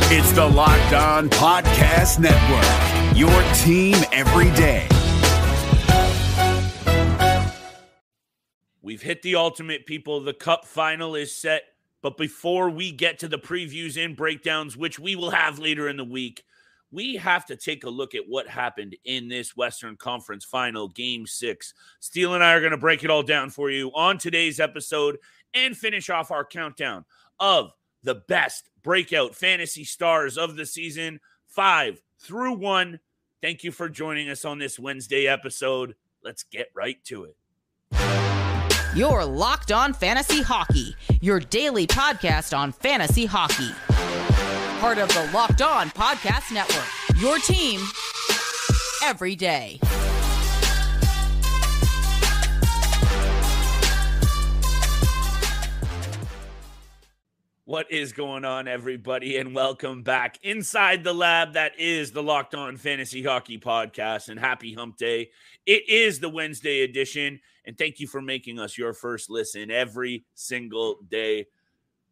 It's the Locked On Podcast Network, your team every day. We've hit the ultimate, people. The Cup final is set. But before we get to the previews and breakdowns, which we will have later in the week, we have to take a look at what happened in this Western Conference final, Game 6. Steele and I are going to break it all down for you on today's episode and finish off our countdown of the best breakout fantasy stars of the season, 5 through 1. Thank you for joining us on this Wednesday episode. Let's get right to it. You're Locked On Fantasy Hockey, your daily podcast on fantasy hockey. Part of the Locked On Podcast Network, your team every day. What is going on, everybody, and welcome back inside the lab that is the Locked On Fantasy Hockey Podcast, and happy hump day. It is the Wednesday edition, and thank you for making us your first listen every single day.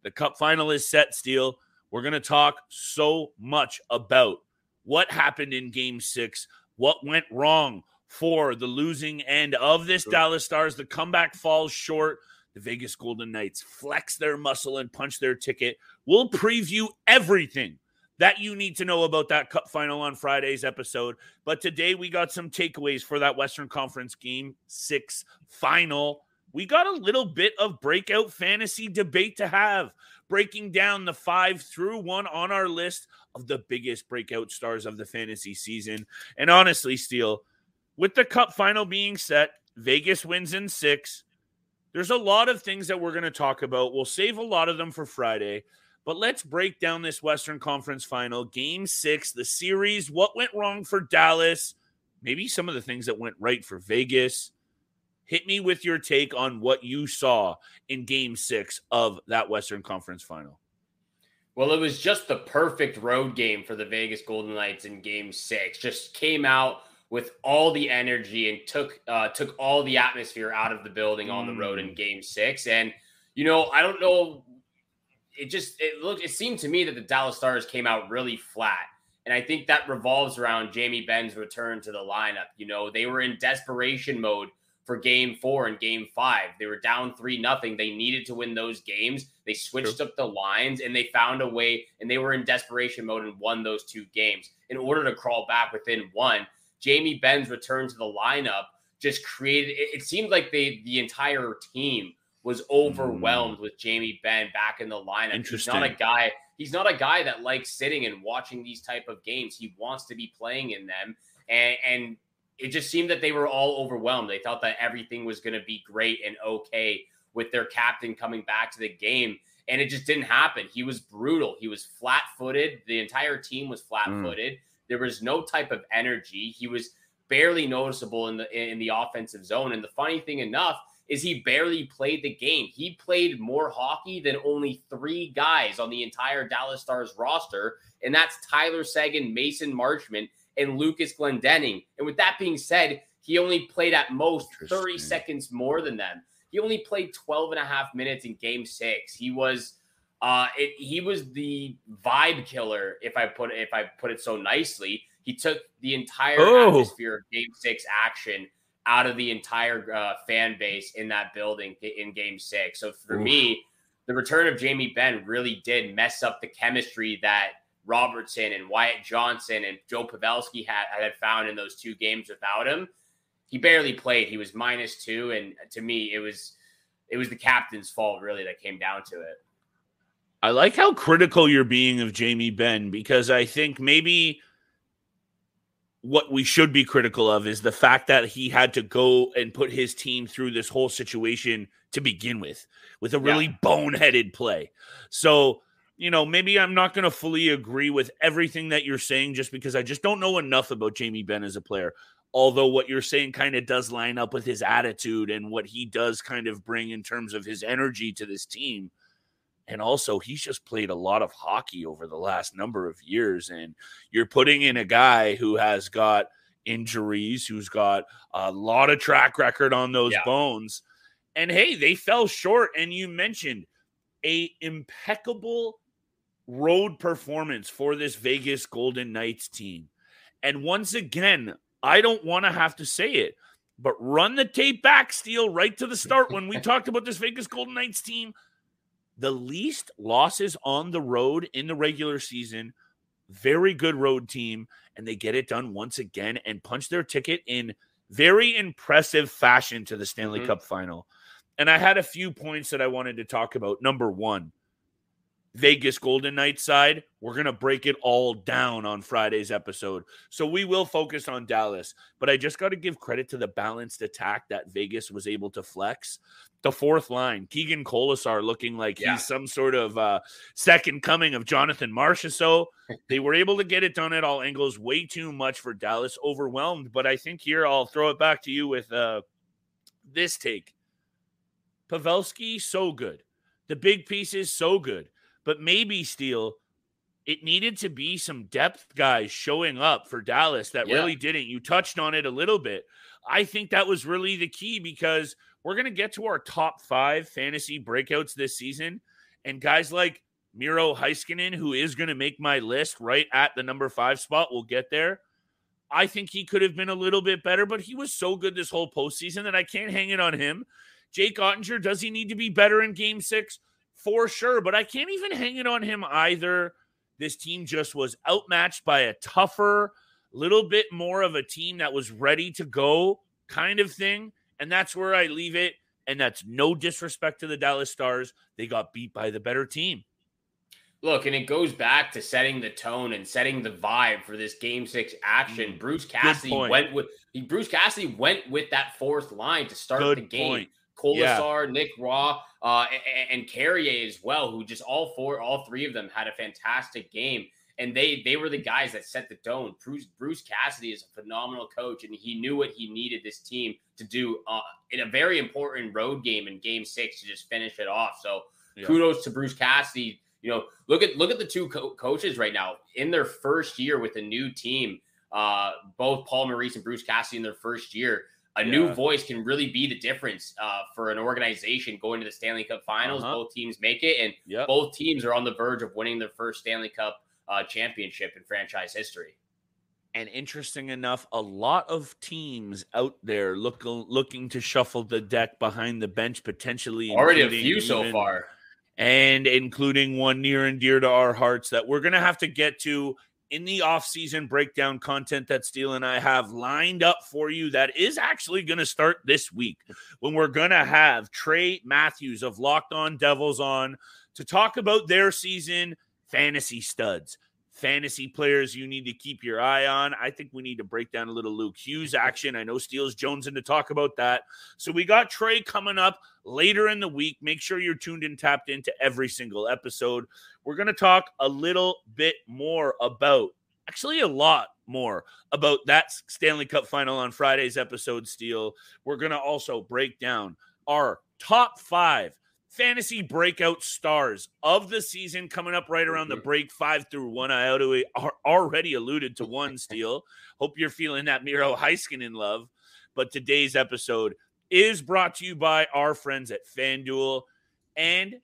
The Cup final is set, Steele. We're going to talk so much about what happened in Game 6, what went wrong for the losing end of this Dallas Stars. The comeback falls short. The Vegas Golden Knights flex their muscle and punch their ticket. We'll preview everything that you need to know about that Cup final on Friday's episode. But today we got some takeaways for that Western Conference Game 6 final. We got a little bit of breakout fantasy debate to have, breaking down the 5 through 1 on our list of the biggest breakout stars of the fantasy season. And honestly, Steele, with the Cup final being set, Vegas wins in 6. There's a lot of things that we're going to talk about. We'll save a lot of them for Friday, but let's break down this Western Conference final, Game 6, the series, what went wrong for Dallas, maybe some of the things that went right for Vegas. Hit me with your take on what you saw in Game 6 of that Western Conference final. Well, it was just the perfect road game for the Vegas Golden Knights in Game 6. Just came out with all the energy and took all the atmosphere out of the building on the road in Game 6. And, you know, I don't know. It seemed to me that the Dallas Stars came out really flat. And I think that revolves around Jamie Benn's return to the lineup. You know, they were in desperation mode for Game 4 and Game 5. They were down 3-0. They needed to win those games. They switched up the lines and they found a way, and they were in desperation mode and won those 2 games. In order to crawl back within 1, Jamie Benn's return to the lineup just created, it seemed like the entire team was overwhelmed with Jamie Benn back in the lineup. He's not a guy that likes sitting and watching these type of games. He wants to be playing in them. And it just seemed that they were all overwhelmed. They thought that everything was going to be great and okay with their captain coming back to the game. And it just didn't happen. He was brutal. He was flat-footed. The entire team was flat-footed. There was no type of energy. He was barely noticeable in the offensive zone. And the funny thing enough is he barely played the game. He played more hockey than only 3 guys on the entire Dallas Stars roster. And that's Tyler Seguin, Mason Marchment, and Lucas Glendening. And with that being said, he only played at most 30 seconds more than them. He only played 12 and a half minutes in Game 6. He was the vibe killer, if I put it so nicely. He took the entire atmosphere of Game 6 action out of the entire fan base in that building in Game 6. So for me, the return of Jamie Benn really did mess up the chemistry that Robertson and Wyatt Johnson and Joe Pavelski had found in those 2 games without him. He barely played. He was -2, and to me, it was the captain's fault really that came down to it. I like how critical you're being of Jamie Benn, because I think maybe what we should be critical of is the fact that he had to go and put his team through this whole situation to begin with a really boneheaded play. So, you know, maybe I'm not going to fully agree with everything that you're saying just because I just don't know enough about Jamie Benn as a player. Although what you're saying kind of does line up with his attitude and what he does kind of bring in terms of his energy to this team. And also, he's just played a lot of hockey over the last number of years. And you're putting in a guy who has got injuries, who's got a lot of track record on those bones. And, hey, they fell short. And you mentioned a impeccable road performance for this Vegas Golden Knights team. And once again, I don't want to have to say it, but run the tape back, Steele, right to the start when we talked about this Vegas Golden Knights team. The least losses on the road in the regular season, very good road team, and they get it done once again and punch their ticket in very impressive fashion to the Stanley Cup final. And I had a few points that I wanted to talk about. Number one, Vegas Golden Knights side, we're going to break it all down on Friday's episode. So we will focus on Dallas, but I just got to give credit to the balanced attack that Vegas was able to flex. The fourth line, Keegan Colasar looking like he's some sort of second coming of Jonathan Marchessault. They were able to get it done at all angles. Way too much for Dallas, overwhelmed. But I think here I'll throw it back to you with this take. Pavelski, so good. The big pieces, so good. But maybe, Steele, it needed to be some depth guys showing up for Dallas that really didn't. You touched on it a little bit. I think that was really the key because we're going to get to our top 5 fantasy breakouts this season. And guys like Miro Heiskanen, who is going to make my list right at the number 5 spot, we'll get there. I think he could have been a little bit better, but he was so good this whole postseason that I can't hang it on him. Jake Ottinger, does he need to be better in Game 6? For sure, but I can't even hang it on him either. This team just was outmatched by a tougher, little bit more of a team that was ready to go kind of thing, and that's where I leave it, and that's no disrespect to the Dallas Stars. They got beat by the better team. Look, and it goes back to setting the tone and setting the vibe for this Game 6 action. Bruce Cassidy went with that fourth line to start the game. Point. Colasar, Nick Raw, and Carrier as well, who just all three of them had a fantastic game. And they were the guys that set the tone. Bruce Cassidy is a phenomenal coach, and he knew what he needed this team to do in a very important road game in Game 6 to just finish it off. So kudos to Bruce Cassidy. You know, look at the two coaches right now in their first year with a new team. Both Paul Maurice and Bruce Cassidy in their first year. A new voice can really be the difference for an organization going to the Stanley Cup Finals. Both teams make it, and both teams are on the verge of winning their first Stanley Cup championship in franchise history. And interesting enough, a lot of teams out there looking to shuffle the deck behind the bench, potentially. Already a few so far. And including one near and dear to our hearts that we're going to have to get to in the off-season breakdown content that Steele and I have lined up for you that is actually going to start this week when we're going to have Trey Matthews of Locked On Devils on to talk about their season fantasy studs, fantasy players you need to keep your eye on. I think we need to break down a little Luke Hughes action. I know Steele's jonesing to talk about that. So we got Trey coming up later in the week. Make sure you're tuned and tapped into every single episode. We're going to talk a little bit more about, actually a lot more about that Stanley Cup final on Friday's episode, Steele. We're going to also break down our top 5 fantasy breakout stars of the season coming up right around the break, 5 through 1. I already alluded to one, Steele. Hope you're feeling that Miro Heiskanen love. But today's episode is brought to you by our friends at FanDuel. And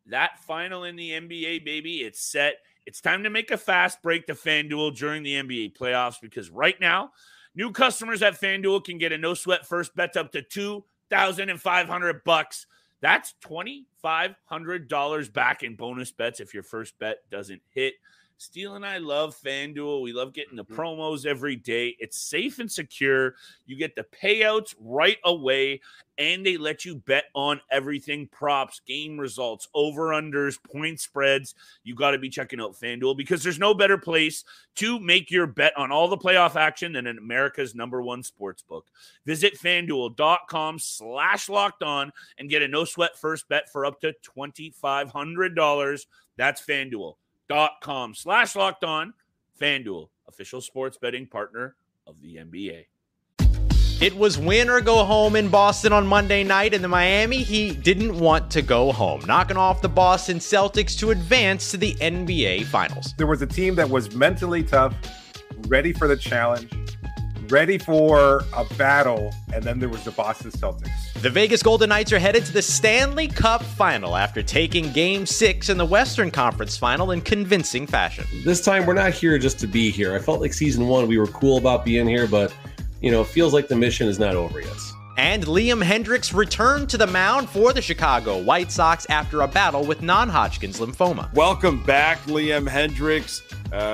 that final in the NBA, baby, it's set. It's time to make a fast break to FanDuel during the NBA playoffs because right now, new customers at FanDuel can get a no-sweat first bet up to $2,500. That's $2,500 back in bonus bets if your first bet doesn't hit. Steele and I love FanDuel. We love getting the promos every day. It's safe and secure. You get the payouts right away, and they let you bet on everything: props, game results, over-unders, point spreads. You got to be checking out FanDuel because there's no better place to make your bet on all the playoff action than in America's #1 sportsbook. Visit FanDuel.com/lockedon and get a no-sweat first bet for up to $2,500. That's FanDuel.com/lockedon. FanDuel, official sports betting partner of the NBA. It was win or go home in Boston on Monday night, and the Miami Heat didn't want to go home, knocking off the Boston Celtics to advance to the NBA Finals. There was a team that was mentally tough, ready for the challenge, ready for a battle, and then there was the Boston Celtics. The Vegas Golden Knights are headed to the Stanley Cup Final after taking Game 6 in the Western Conference Final in convincing fashion. This time, we're not here just to be here. I felt like Season 1, we were cool about being here, but, it feels like the mission is not over yet. And Liam Hendriks returned to the mound for the Chicago White Sox after a battle with non-Hodgkin's lymphoma. Welcome back, Liam Hendriks.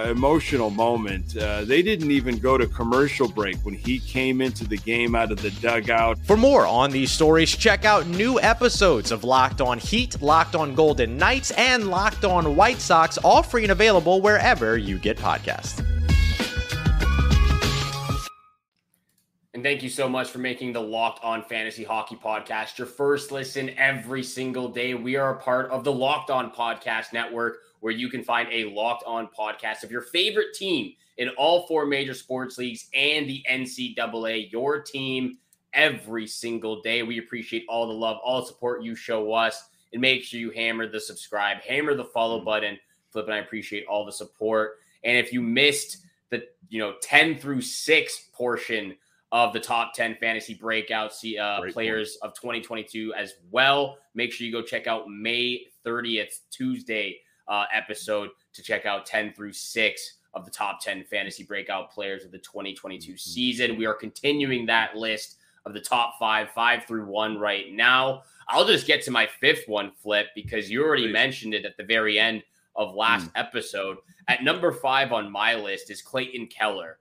Emotional moment. They didn't even go to commercial break when he came into the game out of the dugout. For more on these stories, check out new episodes of Locked On Heat, Locked On Golden Knights, and Locked On White Sox, all free and available wherever you get podcasts. And thank you so much for making the Locked On Fantasy Hockey Podcast your first listen every single day. We are a part of the Locked On Podcast Network, where you can find a Locked On podcast of your favorite team in all 4 major sports leagues and the NCAA, your team every single day. We appreciate all the love, all the support you show us, and make sure you hammer the subscribe, hammer the follow button. Flip and I appreciate all the support. And if you missed the 10 through 6 portion of the top 10 fantasy breakout players of 2022 as well, make sure you go check out May 30th, Tuesday episode to check out 10 through 6 of the top 10 fantasy breakout players of the 2022 season. We are continuing that list of the top 5 through 1 right now. I'll just get to my 5th one, Flip, because you already mentioned it at the very end of last episode. At number 5 on my list is Clayton Keller.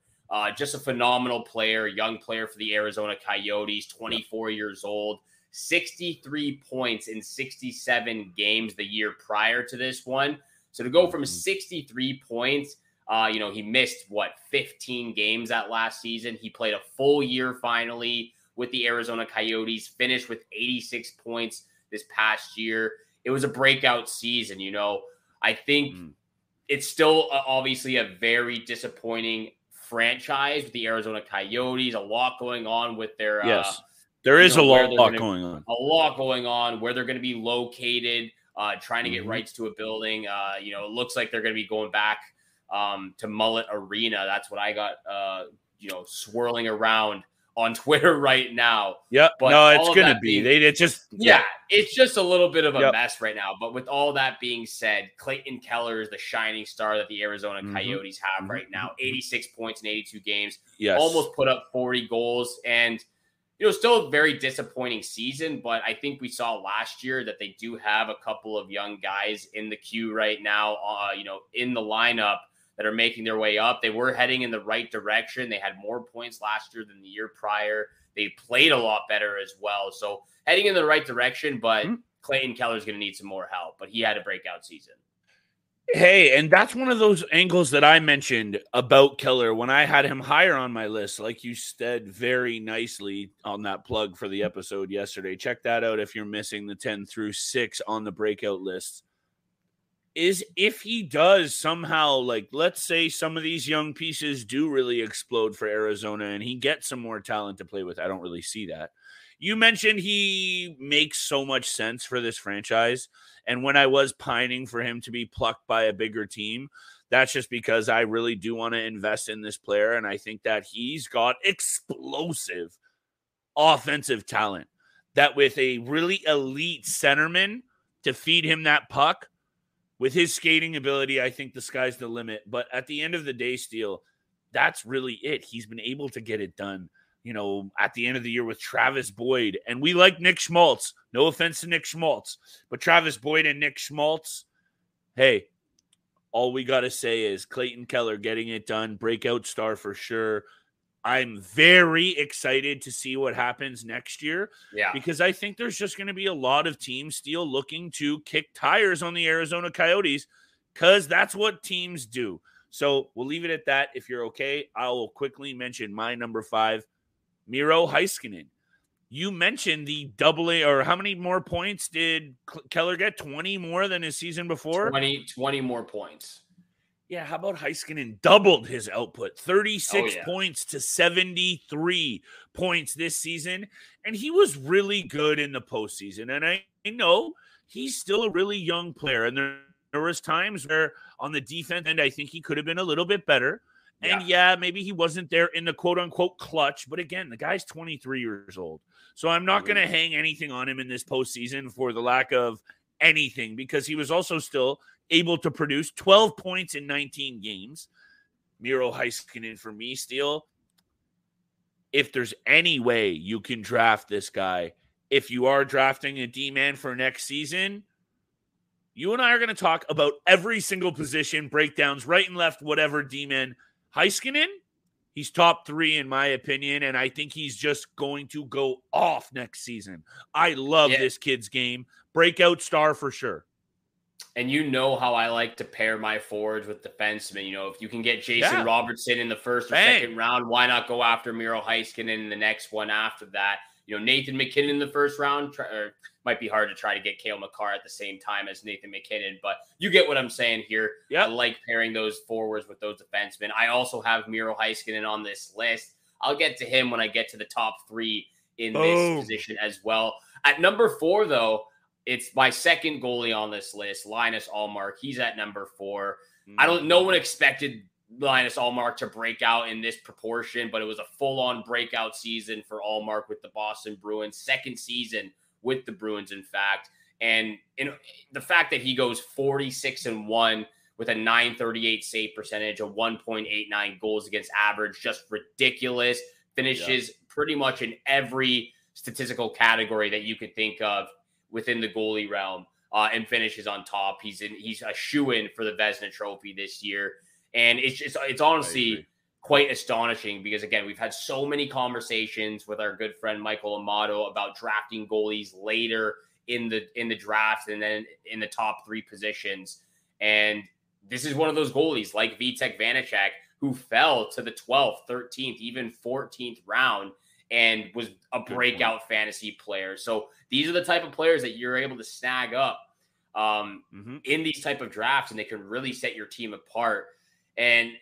Just a phenomenal player, young player for the Arizona Coyotes, 24 years old, 63 points in 67 games the year prior to this one. So to go from 63 points, he missed 15 games that last season. He played a full year finally with the Arizona Coyotes, finished with 86 points this past year. It was a breakout season. I think it's still obviously a very disappointing franchise with the Arizona Coyotes. A lot going on with their there is a lot going on. A lot going on where they're going to be located, trying to get rights to a building. It looks like they're going to be going back to Mullet Arena. That's what I got, swirling around on Twitter right now. Yep. But no, it's going to be. It's just a little bit of a mess right now. But with all that being said, Clayton Keller is the shining star that the Arizona Coyotes have right now. 86 points in 82 games. Yes. Almost put up 40 goals. And still a very disappointing season, but I think we saw last year that they do have a couple of young guys in the queue right now, in the lineup that are making their way up. They were heading in the right direction. They had more points last year than the year prior. They played a lot better as well. So heading in the right direction, but Clayton Keller's going to need some more help, but he had a breakout season. Hey, and that's one of those angles that I mentioned about Keller when I had him higher on my list, like you said very nicely on that plug for the episode yesterday. Check that out if you're missing the 10 through 6 on the breakout list. Is if he does somehow, let's say some of these young pieces do really explode for Arizona and he gets some more talent to play with. I don't really see that. You mentioned he makes so much sense for this franchise. And when I was pining for him to be plucked by a bigger team, that's just because I really do want to invest in this player. And I think that he's got explosive offensive talent that with a really elite centerman to feed him that puck, with his skating ability, I think the sky's the limit. But at the end of the day, Steele, that's really it. He's been able to get it done, at the end of the year with Travis Boyd. And we like Nick Schmaltz. No offense to Nick Schmaltz. But Travis Boyd and Nick Schmaltz, hey, all we got to say is Clayton Keller getting it done. Breakout star for sure. I'm very excited to see what happens next year. Yeah. Because I think there's just going to be a lot of teams still looking to kick tires on the Arizona Coyotes because that's what teams do. So we'll leave it at that. If you're okay, I will quickly mention my number 5, Miro Heiskanen. You mentioned the AA, or how many more points did Keller get? 20 more than his season before? 20 more points. Yeah, how about Heiskanen doubled his output, 36 points to 73 points this season, and he was really good in the postseason. And I know he's still a really young player, and there was times where on the defense end, I think he could have been a little bit better. And yeah, maybe he wasn't there in the quote-unquote clutch. But again, the guy's 23 years old. So I'm not going to hang anything on him in this postseason for the lack of anything, because he was also still able to produce 12 points in 19 games. Miro Heiskanen for me, Steele. If there's any way you can draft this guy, if you are drafting a D-man for next season, you and I are going to talk about every single position, breakdowns, right and left, whatever D-man. Heiskanen, he's top 3 in my opinion, and I think he's just going to go off next season. I love this kid's game. Breakout star for sure. And you know how I like to pair my forwards with defensemen. You know, if you can get Jason Robertson in the first or second round, why not go after Miro Heiskanen in the next one after that? You know, Nathan MacKinnon in the first round, or might be hard to try to get Cale Makar at the same time as Nathan MacKinnon, but you get what I'm saying here. Yep. I like pairing those forwards with those defensemen. I also have Miro Heiskanen on this list. I'll get to him when I get to the top 3 in this position as well. At number 4, though, it's my second goalie on this list, Linus Ullmark. He's at number 4. No one expected Linus Ullmark to break out in this proportion, but it was a full-on breakout season for Ullmark with the Boston Bruins, second season with the Bruins, in fact. And the fact that he goes 46-1 with a .938 save percentage, a 1.89 goals against average, just ridiculous. Finishes pretty much in every statistical category that you could think of within the goalie realm, and finishes on top. He's a shoo-in for the Vezina Trophy this year. And it's honestly quite astonishing because, again, we've had so many conversations with our good friend Michael Amato about drafting goalies later in the draft and then in the top 3 positions. And this is one of those goalies like Vitek Vanacek who fell to the 12th, 13th, even 14th round and was a breakout fantasy player. So these are the type of players that you're able to snag up in these type of drafts, and they can really set your team apart. And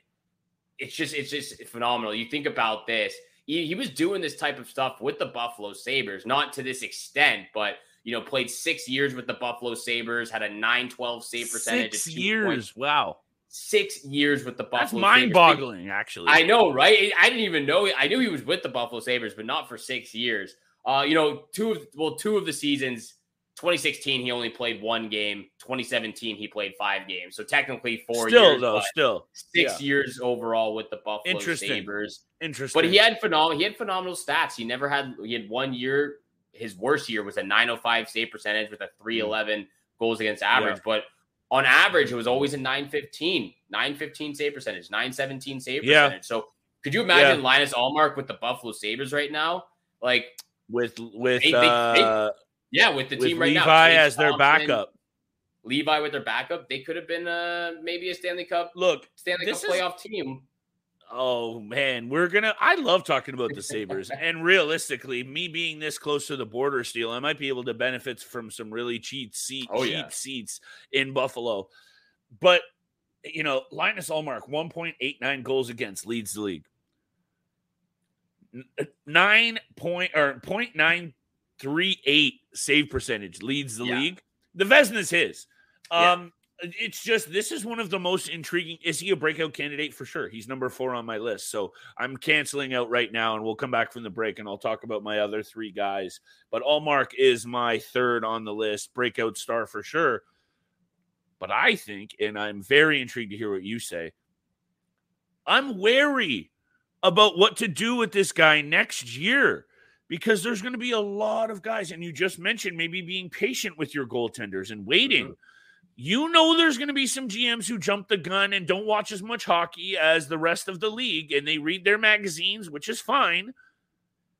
it's just phenomenal. You think about this. He was doing this type of stuff with the Buffalo Sabres, not to this extent, but, you know, played 6 years with the Buffalo Sabres, had a .912 save percentage. 6 years. Wow. 6 years with the Buffalo Sabres. That's mind-boggling, actually. I know, right? I didn't even know. I knew he was with the Buffalo Sabres, but not for 6 years. You know, two of the seasons, 2016, he only played 1 game. 2017, he played 5 games. So technically 4 years. Still. 6 years overall with the Buffalo Sabres. Interesting. But he had phenomenal stats. He had 1 year. His worst year was a .905 save percentage with a .311 goals against average. Yeah. But on average, it was always a .915 save percentage, .917 save percentage. So could you imagine Linus Ullmark with the Buffalo Sabres right now? Like with the team right now. Levi as their backup. Levi with their backup, they could have been maybe a Stanley Cup playoff team. Oh man, I love talking about the Sabres. And realistically, me being this close to the border, Steele, I might be able to benefit from some really cheap seats in Buffalo. But you know, Linus Ullmark, 1.89 goals against, leads the league. 0.938 save percentage, leads the league. The Vezina's his. It's just, this is one of the most intriguing. Is he a breakout candidate? For sure. He's number 4 on my list. So I'm canceling out right now, and we'll come back from the break and I'll talk about my other 3 guys. But Ullmark is my 3rd on the list, breakout star for sure. But I think, and I'm very intrigued to hear what you say, I'm wary about what to do with this guy next year, because there's going to be a lot of guys, and you just mentioned maybe being patient with your goaltenders and waiting. Mm-hmm. You know there's going to be some GMs who jump the gun and don't watch as much hockey as the rest of the league, and they read their magazines, which is fine,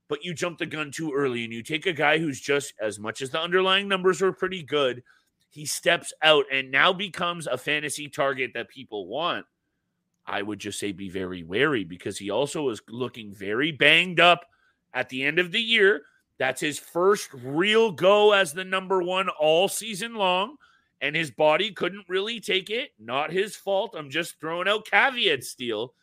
but you jump the gun too early, and you take a guy who's just, as much as the underlying numbers are pretty good, he steps out and now becomes a fantasy target that people want. I would just say be very wary, because he also is looking very banged up at the end of the year. That's his first real go as the number 1 all season long. And his body couldn't really take it. Not his fault. I'm just throwing out caveats, Steele.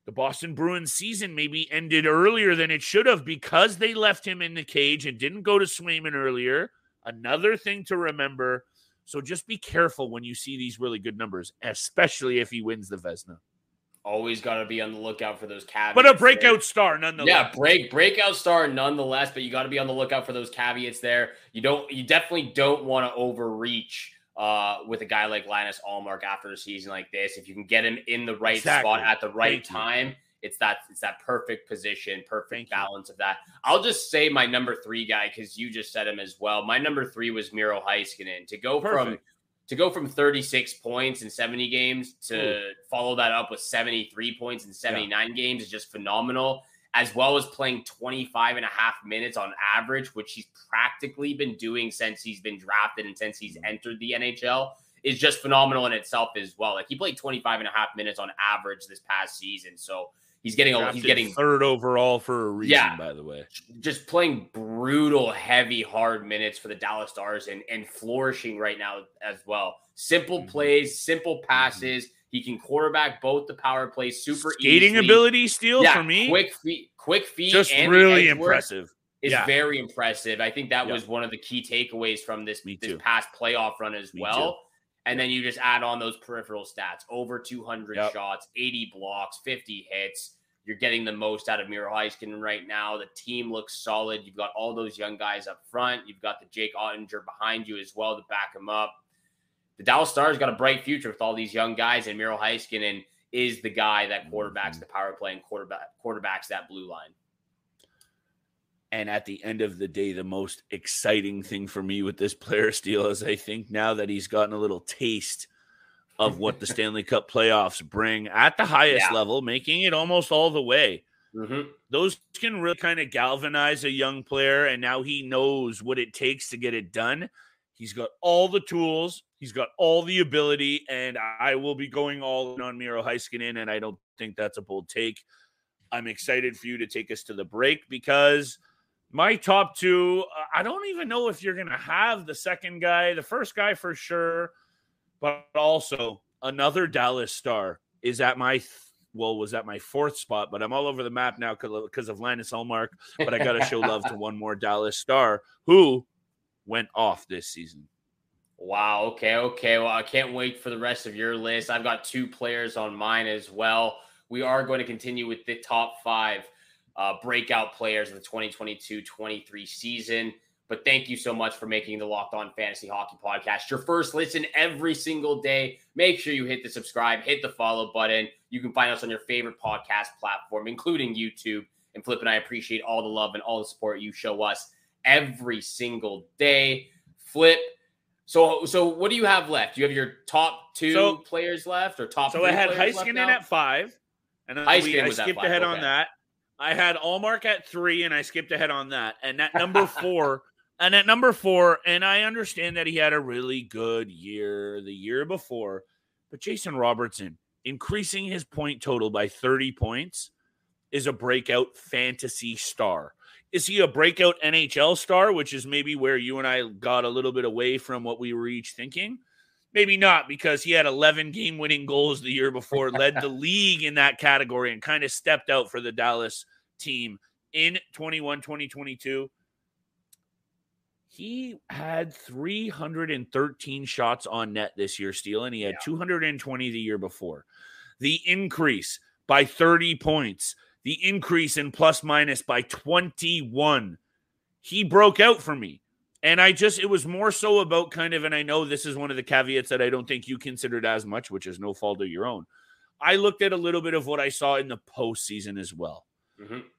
The Boston Bruins season maybe ended earlier than it should have because they left him in the cage and didn't go to Swayman earlier. Another thing to remember. So just be careful when you see these really good numbers, especially if he wins the Vezina. Always got to be on the lookout for those caveats. But a breakout star nonetheless. Yeah, breakout star nonetheless, but you got to be on the lookout for those caveats there. You definitely don't want to overreach with a guy like Linus Ullmark after a season like this. If you can get him in the right spot at the right time, it's that perfect position, perfect balance of that. I'll just say my number 3 guy, because you just said him as well. My number 3 was Miro Heiskanen. To go from 36 points in 70 games to follow that up with 73 points in 79 games is just phenomenal, as well as playing 25 and a half minutes on average, which he's practically been doing since he's been drafted and since he's entered the NHL, is just phenomenal in itself as well. Like, he played 25 and a half minutes on average this past season. So he's getting third overall for a reason, by the way. Just playing brutal, heavy, hard minutes for the Dallas Stars and flourishing right now as well. Simple plays, simple passes. He can quarterback both the power plays super Skating easily. ability steal for me. Quick feet. Just and really impressive. It's very impressive. I think that was one of the key takeaways from this past playoff run as well. And then you just add on those peripheral stats, over 200 shots, 80 blocks, 50 hits. You're getting the most out of Miro Heiskanen right now. The team looks solid. You've got all those young guys up front. You've got the Jake Ottinger behind you as well to back him up. The Dallas Stars got a bright future with all these young guys, and Miro Heiskanen is the guy that quarterbacks the power play and quarterbacks that blue line. And at the end of the day, the most exciting thing for me with this player steal is I think now that he's gotten a little taste of what the Stanley Cup playoffs bring at the highest level, making it almost all the way. Those can really kind of galvanize a young player, and now he knows what it takes to get it done. He's got all the tools. He's got all the ability, and I will be going all in on Miro Heiskanen, and I don't think that's a bold take. I'm excited for you to take us to the break because my top 2, I don't even know if you're going to have the second guy. The first guy for sure, but also another Dallas Star is at my was at my 4th spot, but I'm all over the map now because of Linus Ullmark. But I got to show love to one more Dallas Star who went off this season. Wow. Okay. Well, I can't wait for the rest of your list. I've got 2 players on mine as well. We are going to continue with the top 5 breakout players of the 2022-23 season. But thank you so much for making the Locked On Fantasy Hockey Podcast your first listen every single day. Make sure you hit the subscribe, hit the follow button. You can find us on your favorite podcast platform, including YouTube. And Flip and I appreciate all the love and all the support you show us every single day. Flip, so what do you have left? Do you have your top 2 players left or top 3 players left? So I had Heiskanen at 5, and I skipped ahead on that. I had Ullmark at 3, and I skipped ahead on that. And at number 4, and I understand that he had a really good year the year before, but Jason Robertson increasing his point total by 30 points is a breakout fantasy star. Is he a breakout NHL star, which is maybe where you and I got a little bit away from what we were each thinking? Maybe not, because he had 11 game-winning goals the year before, led the league in that category, and kind of stepped out for the Dallas team in 21-2022. He had 313 shots on net this year, Steele, and he had 220 the year before. The increase by 30 points, the increase in plus-minus by 21. He broke out for me. And it was more so about kind of, and I know this is one of the caveats that I don't think you considered as much, which is no fault of your own. I looked at a little bit of what I saw in the postseason as well.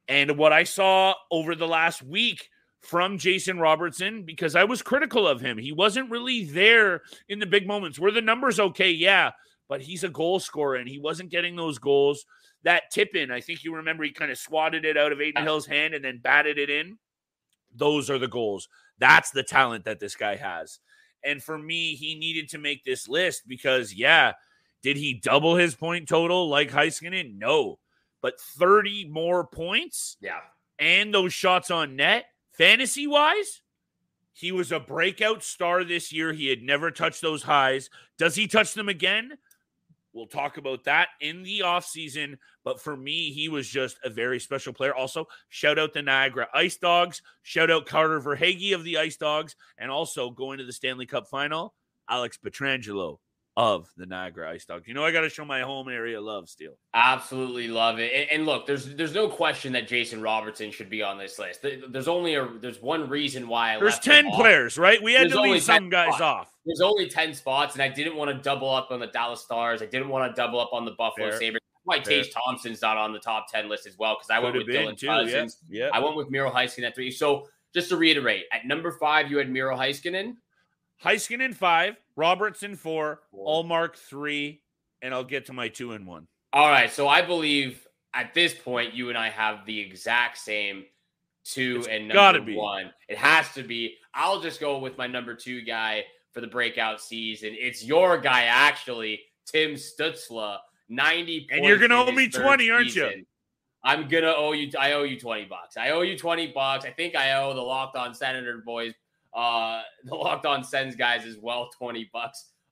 And what I saw over the last week from Jason Robertson, because I was critical of him. He wasn't really there in the big moments. Were the numbers okay? Yeah, but he's a goal scorer, and he wasn't getting those goals. That tip-in, I think you remember he kind of swatted it out of Aiden Hill's hand and then batted it in. Those are the goals. That's the talent that this guy has. And for me, he needed to make this list because, did he double his point total like Heiskanen? No. But 30 more points? Yeah. And those shots on net, fantasy-wise, he was a breakout star this year. He had never touched those highs. Does he touch them again? We'll talk about that in the offseason. But for me, he was just a very special player. Also, shout out the Niagara Ice Dogs. Shout out Carter Verhaeghe of the Ice Dogs. And also, going to the Stanley Cup final, Alex Pietrangelo of the Niagara Ice Dogs. I got to show my home area love, Steele. Absolutely love it. And look, there's no question that Jason Robertson should be on this list. There's one reason why there's 10 players, right? We had to leave some guys off. There's only 10 spots, and I didn't want to double up on the Dallas Stars. I didn't want to double up on the Buffalo Sabres. That's why Tage Thompson's not on the top 10 list as well, because I went with Dylan Cousins. Yeah. I went with Miro Heiskanen at 3. So just to reiterate, at number 5, you had Miro Heiskanen. Heiskanen 5, Robertson 4, Ullmark 3, and I'll get to my 2 and 1. All right, so I believe at this point you and I have the exact same 2 and number 1. It has to be. I'll just go with my number 2 guy for the breakout season. It's your guy, actually, Tim Stutzle, 90 points. And you're going to owe me 20, aren't you? I'm going to owe you. I owe you $20. I owe you $20. I think I owe the Locked On Senator boys, the Locked On Sens guys as well, $20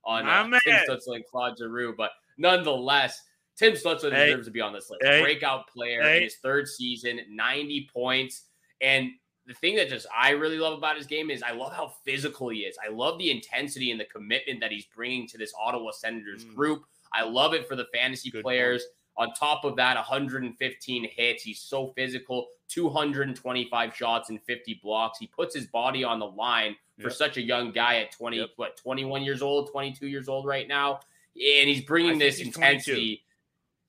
on Tim Stutzle and Claude Giroux. But nonetheless, Tim Stutzle deserves to be on this list. Breakout player in his 3rd season, 90 points. And the thing that I really love about his game is I love how physical he is. I love the intensity and the commitment that he's bringing to this Ottawa Senators group. I love it for the fantasy players. On top of that, 115 hits. He's so physical, 225 shots and 50 blocks. He puts his body on the line for such a young guy at 21 years old, 22 years old right now. And he's bringing this intensity.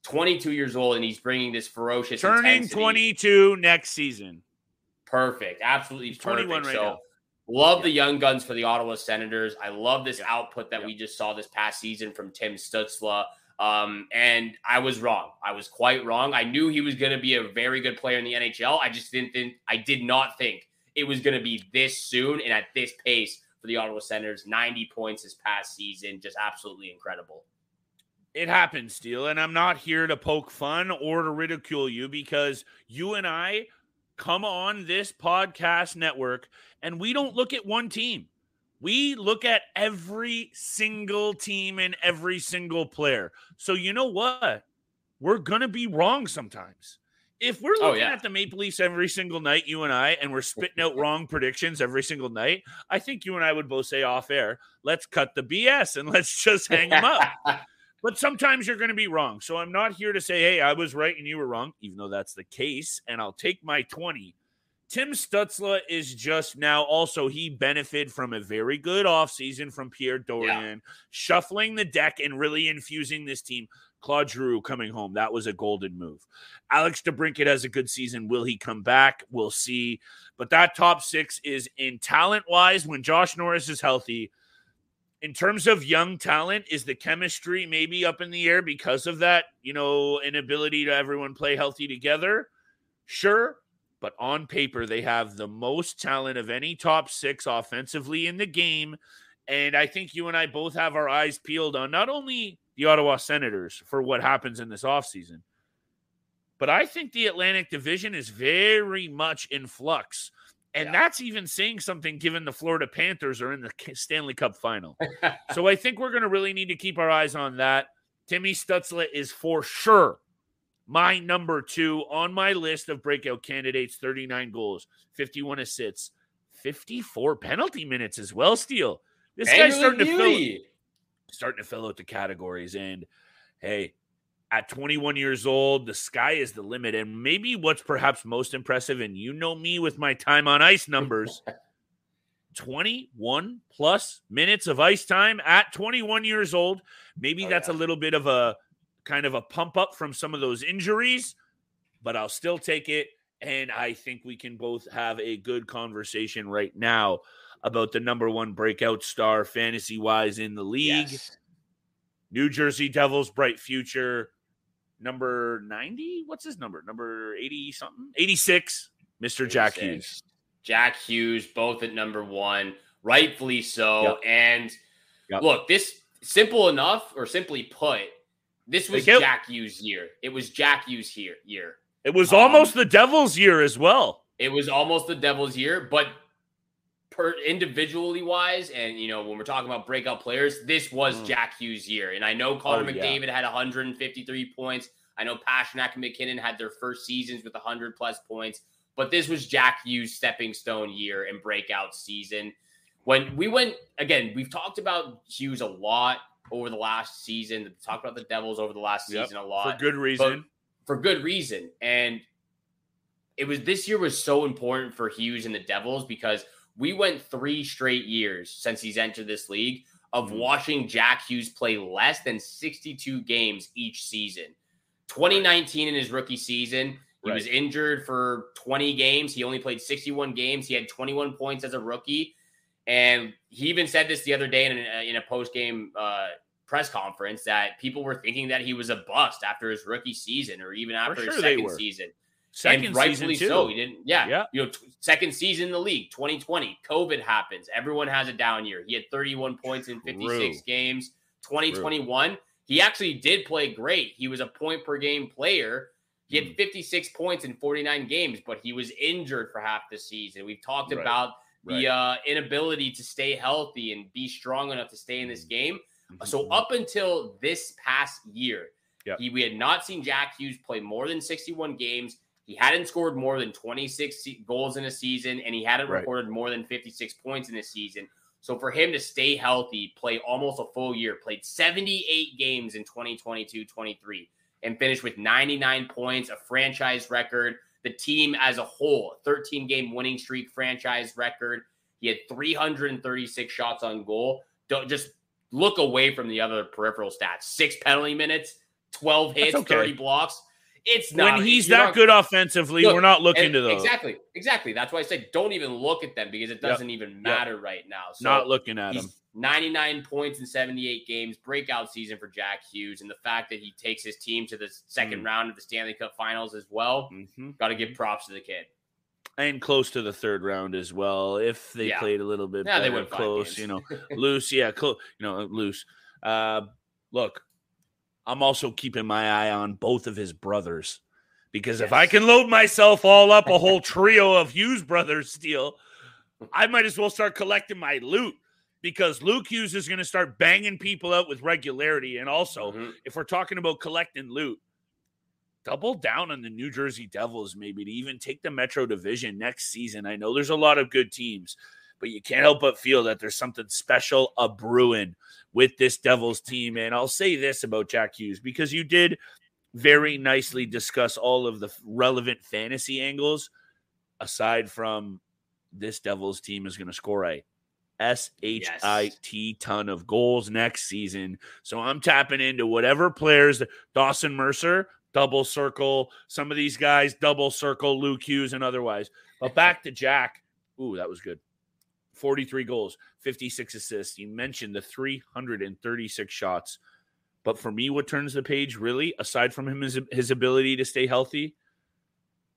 22 years old, and he's bringing this ferocious intensity. Turning 22 next season. Perfect. Absolutely perfect. 21 right now. Love the young guns for the Ottawa Senators. I love this output that we just saw this past season from Tim Stutzle. And I was wrong. I was quite wrong. I knew he was going to be a very good player in the NHL. I did not think it was going to be this soon and at this pace for the Ottawa Senators. 90 points this past season. Just absolutely incredible. It happens, Steele, and I'm not here to poke fun or to ridicule you, because you and I come on this podcast network and we don't look at one team. We look at every single team and every single player. So you know what? We're going to be wrong sometimes. If we're looking at the Maple Leafs every single night, you and I, and we're spitting out wrong predictions every single night, I think you and I would both say off air, let's cut the BS and let's just hang them up. But sometimes you're going to be wrong. So I'm not here to say, hey, I was right and you were wrong, even though that's the case. And I'll take my 20. Tim Stutzle is just now also, he benefited from a very good offseason from Pierre Dorian, shuffling the deck and really infusing this team. Claude Giroux coming home. That was a golden move. Alex DeBrincat has a good season. Will he come back? We'll see. But that top 6 is in talent-wise when Josh Norris is healthy. In terms of young talent, is the chemistry maybe up in the air because of that, inability to everyone play healthy together? Sure. But on paper, they have the most talent of any top 6 offensively in the game. And I think you and I both have our eyes peeled on not only the Ottawa Senators for what happens in this offseason, but I think the Atlantic Division is very much in flux. And that's even saying something given the Florida Panthers are in the Stanley Cup final. So I think we're going to really need to keep our eyes on that. Timmy Stutzle is for sure my number 2 on my list of breakout candidates. 39 goals, 51 assists, 54 penalty minutes as well, Steele. This guy's starting to fill out the categories. And, hey, at 21 years old, the sky is the limit. And maybe what's perhaps most impressive, and you know me with my time on ice numbers, 21 plus minutes of ice time at 21 years old. Maybe that's a little bit of a kind of a pump up from some of those injuries, but I'll still take it. And I think we can both have a good conversation right now about the number 1 breakout star fantasy wise in the league. Yes. New Jersey Devils, bright future. Number 90? What's his number? Number 80 something? 86. Mr. Jack Hughes. Jack Hughes, both at number 1, rightfully so. Yep. And look, this simply put, this was Jack Hughes' year. It was Jack Hughes' year. It was almost the Devils' year as well. It was almost the Devils' year, but individually wise, and when we're talking about breakout players, this was Jack Hughes' year. And I know Connor McDavid had 153 points. I know Pasternak and McKinnon had their first seasons with 100+ points, but this was Jack Hughes' stepping stone year and breakout season. When we went, again, we've talked about Hughes a lot over the last season. Talked about the Devils over the last season a lot. For good reason. For good reason. And this year was so important for Hughes and the Devils because we went 3 straight years since he's entered this league of watching Jack Hughes play less than 62 games each season. 2019 in his rookie season, he was injured for 20 games. He only played 61 games. He had 21 points as a rookie. And he even said this the other day in a post-game press conference that people were thinking that he was a bust after his rookie season or even after his second season. And rightfully so. He didn't. Yeah. Second season in the league, 2020. COVID happens. Everyone has a down year. He had 31 points in 56 games. 2021, he actually did play great. He was a point per game player. He had 56 points in 49 games, but he was injured for half the season. We've talked about the inability to stay healthy and be strong enough to stay in this game. So up until this past year, we had not seen Jack Hughes play more than 61 games. He hadn't scored more than 26 goals in a season, and he hadn't recorded more than 56 points in a season. So for him to stay healthy, play almost a full year, played 78 games in 2022-23, and finished with 99 points, a franchise record. The team as a whole, 13-game winning streak, franchise record. He had 336 shots on goal. Don't just look away from the other peripheral stats. 6 penalty minutes, 12 hits, 30 blocks. It's not when he's that good offensively. We're not looking to those. Exactly. That's why I said don't even look at them because it doesn't even matter right now. So not looking at him. 99 points in 78 games, breakout season for Jack Hughes, and the fact that he takes his team to the second round of the Stanley Cup Finals as well. Got to give props to the kid. And close to the third round as well. If they played a little bit better, they went close, loose. Loose. Look. I'm also keeping my eye on both of his brothers because if I can load myself all up a whole trio of Hughes brothers steal, I might as well start collecting my loot because Luke Hughes is going to start banging people out with regularity. And also, if we're talking about collecting loot, double down on the New Jersey Devils maybe to even take the Metro Division next season. I know there's a lot of good teams, but you can't help but feel that there's something special brewing with this Devils team. And I'll say this about Jack Hughes, because you did very nicely discuss all of the relevant fantasy angles. Aside from this Devils team is going to score a SHIT ton of goals next season. So I'm tapping into whatever players, Dawson Mercer, double circle, some of these guys, double circle, Luke Hughes and otherwise. But back to Jack. Ooh, that was good. 43 goals, 56 assists. You mentioned the 336 shots. But for me, what turns the page really, aside from him, is his ability to stay healthy,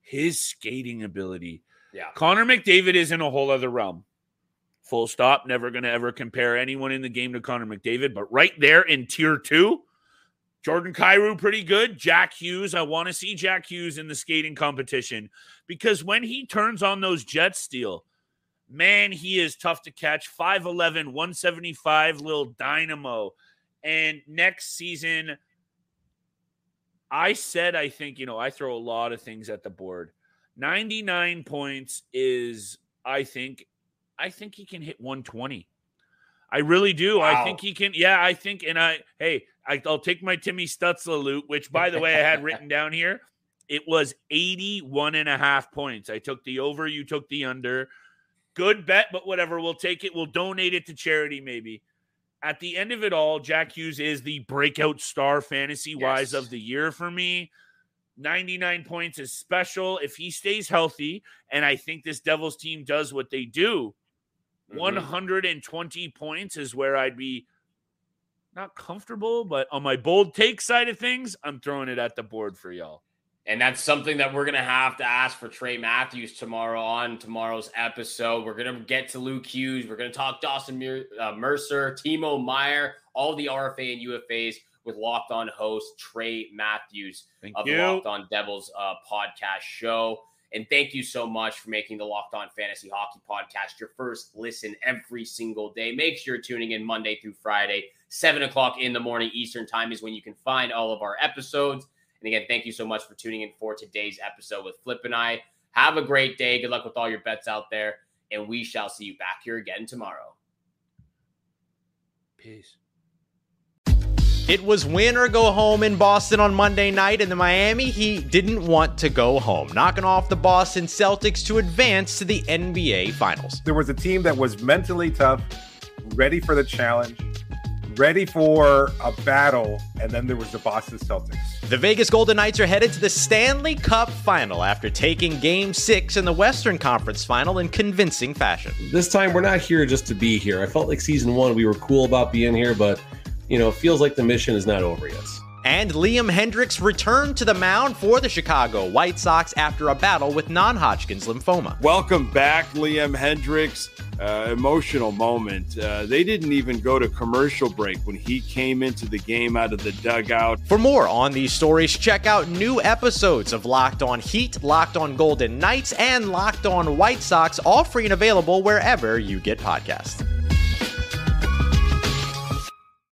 his skating ability. Yeah. Connor McDavid is in a whole other realm. Full stop. Never going to ever compare anyone in the game to Connor McDavid. But right there in tier 2, Jordan Kyrou, pretty good. Jack Hughes, I want to see Jack Hughes in the skating competition. Because when he turns on those Jets steel, man, he is tough to catch. 5'11", 175, little dynamo. And next season, I think, I throw a lot of things at the board. 99 points is, I think he can hit 120. I really do. Wow. I think he can. Yeah, I think. And I'll take my Timmy Stutzle loot, which, by the way, I had written down here. It was 81.5 points. I took the over. You took the under. Good bet, but whatever. We'll take it. We'll donate it to charity maybe. At the end of it all, Jack Hughes is the breakout star fantasy-wise of the year for me. 99 points is special. If he stays healthy, and I think this Devils team does what they do, 120 points is where I'd be not comfortable, but on my bold take side of things, I'm throwing it at the board for y'all. And that's something that we're going to have to ask for Trey Matthews tomorrow on tomorrow's episode. We're going to get to Luke Hughes. We're going to talk Dawson Mercer, Timo Meier, all the RFA and UFAs with Locked On host Trey Matthews of the Locked On Devils podcast show. And thank you so much for making the Locked On Fantasy Hockey podcast your first listen every single day. Make sure you're tuning in Monday through Friday, 7 o'clock in the morning Eastern time is when you can find all of our episodes. And again, thank you so much for tuning in for today's episode with Flip and I. Have a great day. Good luck with all your bets out there. And we shall see you back here again tomorrow. Peace. It was win or go home in Boston on Monday night, and the Miami Heat didn't want to go home, knocking off the Boston Celtics to advance to the NBA Finals. There was a team that was mentally tough, ready for the challenge, ready for a battle, and then there was the Boston Celtics. The Vegas Golden Knights are headed to the Stanley Cup Final after taking Game 6 in the Western Conference Final in convincing fashion. This time, we're not here just to be here. I felt like season 1, we were cool about being here, but, it feels like the mission is not over yet. And Liam Hendriks returned to the mound for the Chicago White Sox after a battle with non-Hodgkin's lymphoma. Welcome back, Liam Hendriks. Emotional moment. They didn't even go to commercial break when he came into the game out of the dugout. For more on these stories, check out new episodes of Locked On Heat, Locked On Golden Knights, and Locked On White Sox, all free and available wherever you get podcasts.